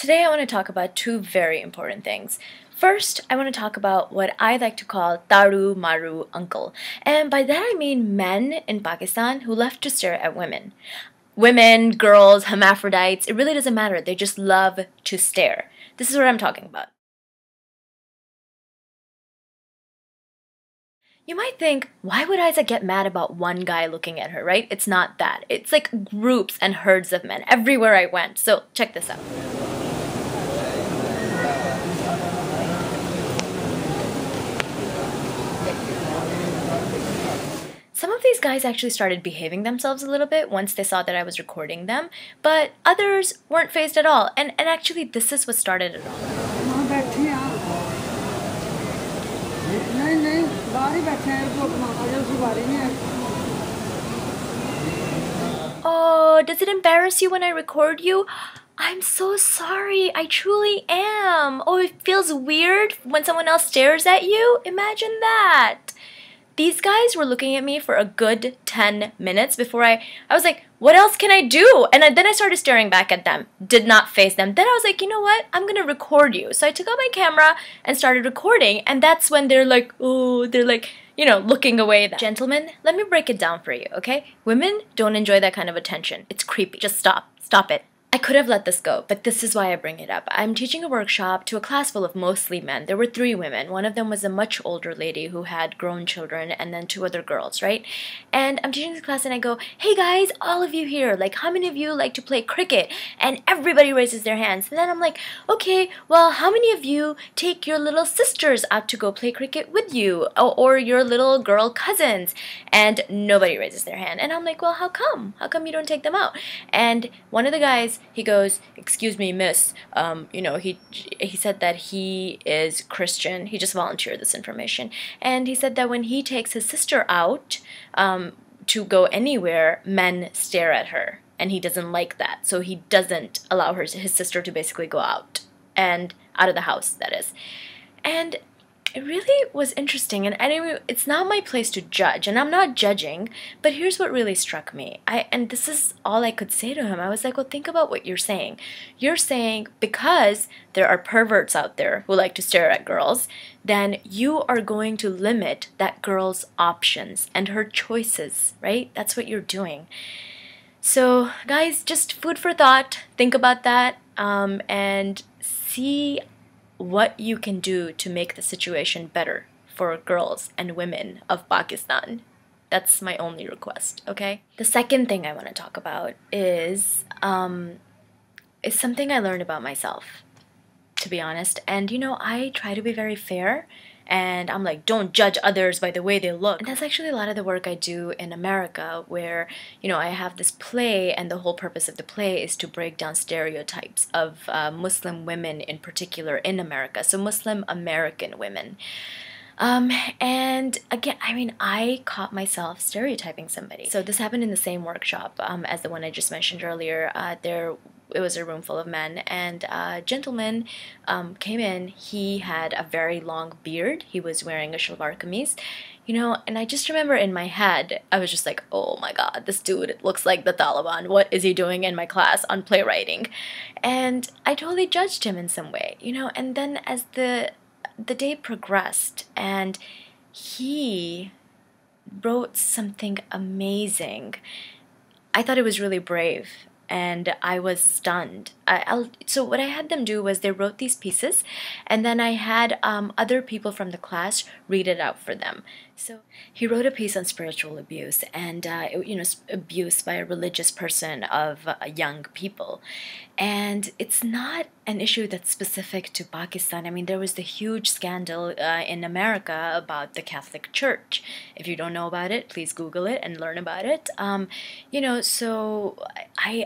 Today I want to talk about two very important things. First, I want to talk about what I like to call taru maru uncle. And by that I mean men in Pakistan who love to stare at women. Women, girls, hermaphrodites, it really doesn't matter. They just love to stare. This is what I'm talking about. You might think, why would Aizzah get mad about one guy looking at her, right? It's not that. It's like groups and herds of men everywhere I went. So check this out. Some of these guys actually started behaving themselves a little bit once they saw that I was recording them, but others weren't fazed at all. And actually, this is what started it all. Oh, does it embarrass you when I record you? I'm so sorry. I truly am. Oh, it feels weird when someone else stares at you? Imagine that. These guys were looking at me for a good 10 minutes before I was like, what else can I do? And then I started staring back at them. Did not face them. Then I was like, you know what? I'm going to record you. So I took out my camera and started recording. And that's when they're like, oh, they're like, you know, looking away. Gentlemen, let me break it down for you, okay? Women don't enjoy that kind of attention. It's creepy. Just stop. Stop it. I could have let this go, but this is why I bring it up. I'm teaching a workshop to a class full of mostly men. There were 3 women. One of them was a much older lady who had grown children, and then 2 other girls, right? And I'm teaching this class and I go, hey guys, all of you here, like how many of you like to play cricket? And everybody raises their hands. And then I'm like, okay, well, how many of you take your little sisters out to go play cricket with you? Or your little girl cousins? And nobody raises their hand. And I'm like, well, how come? How come you don't take them out? And one of the guys, he goes, excuse me, miss, you know, he said that he is Christian. He just volunteered this information. And he said that when he takes his sister out to go anywhere, men stare at her. And he doesn't like that. So he doesn't allow his sister to basically go out. And out of the house, that is. And it really was interesting, and anyway, it's not my place to judge, and I'm not judging, but here's what really struck me. And this is all I could say to him. I was like, well, think about what you're saying. You're saying because there are perverts out there who like to stare at girls, then you are going to limit that girl's options and her choices, right? That's what you're doing. So, guys, just food for thought. Think about that, and see what you can do to make the situation better for girls and women of Pakistan. That's my only request, okay? The second thing I want to talk about is something I learned about myself, to be honest. And you know, I try to be very fair, and I'm like, don't judge others by the way they look. And that's actually a lot of the work I do in America, where, you know, I have this play, and the whole purpose of the play is to break down stereotypes of Muslim women in particular in America. So Muslim American women. And again, I mean, I caught myself stereotyping somebody. So this happened in the same workshop as the one I just mentioned earlier. It was a room full of men, and a gentleman came in. He had a very long beard. He was wearing a shalwar kameez, you know, and I just remember in my head, I was just like, oh my god, this dude looks like the Taliban. What is he doing in my class on playwriting? And I totally judged him in some way, you know, and then as the day progressed, and he wrote something amazing. I thought it was really brave, and I was stunned. So what I had them do was they wrote these pieces, and then I had other people from the class read it out for them. So he wrote a piece on spiritual abuse, and you know, abuse by a religious person of young people. And it's not an issue that's specific to Pakistan. I mean, there was the huge scandal in America about the Catholic Church. If you don't know about it, please Google it and learn about it. You know, so I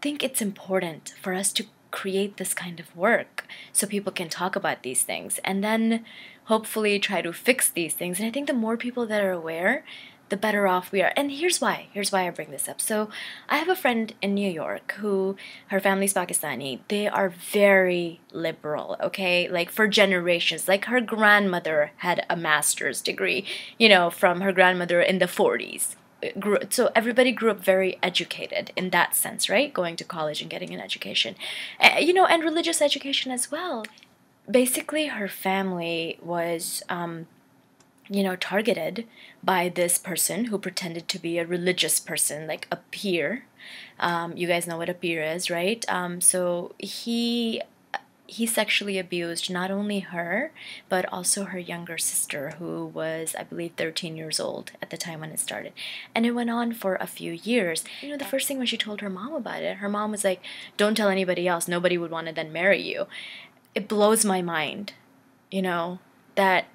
think it's important for us to create this kind of work so people can talk about these things and then hopefully try to fix these things. And I think the more people that are aware, the better off we are. And here's why I bring this up. So I have a friend in New York who, her family's Pakistani. They are very liberal, okay? Like for generations. Like her grandmother had a master's degree, you know, from her grandmother in the 40s. so everybody grew up very educated in that sense, right? Going to college and getting an education, and religious education as well. Basically, her family was targeted by this person who pretended to be a religious person, like a peer. You guys know what a peer is, right? So he sexually abused not only her, but also her younger sister, who was, I believe, 13 years old at the time when it started. And it went on for a few years. The first thing when she told her mom about it, her mom was like, don't tell anybody else. Nobody would want to then marry you. It blows my mind, that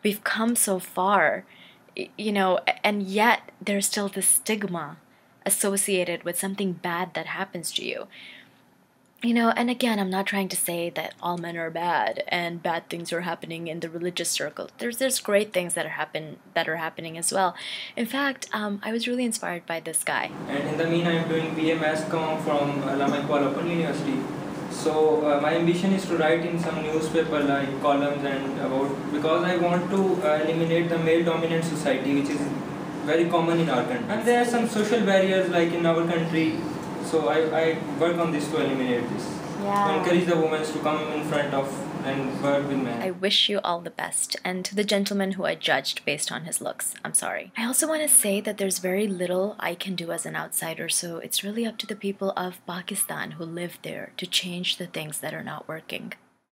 we've come so far, and yet there's still this stigma associated with something bad that happens to you. And again, I'm not trying to say that all men are bad and bad things are happening in the religious circle. There's great things that are happening as well. In fact, I was really inspired by this guy. And in the mean, I'm doing BA Mass Com from Lama Iqbal Open University. So my ambition is to write in some newspaper like columns and because I want to eliminate the male dominant society, which is very common in our country. And there are some social barriers like in our country. So I work on this to eliminate this. Yeah. To encourage the women to come in front of and work with men. I wish you all the best. And to the gentleman who I judged based on his looks, I'm sorry. I also want to say that there's very little I can do as an outsider, so it's really up to the people of Pakistan who live there to change the things that are not working.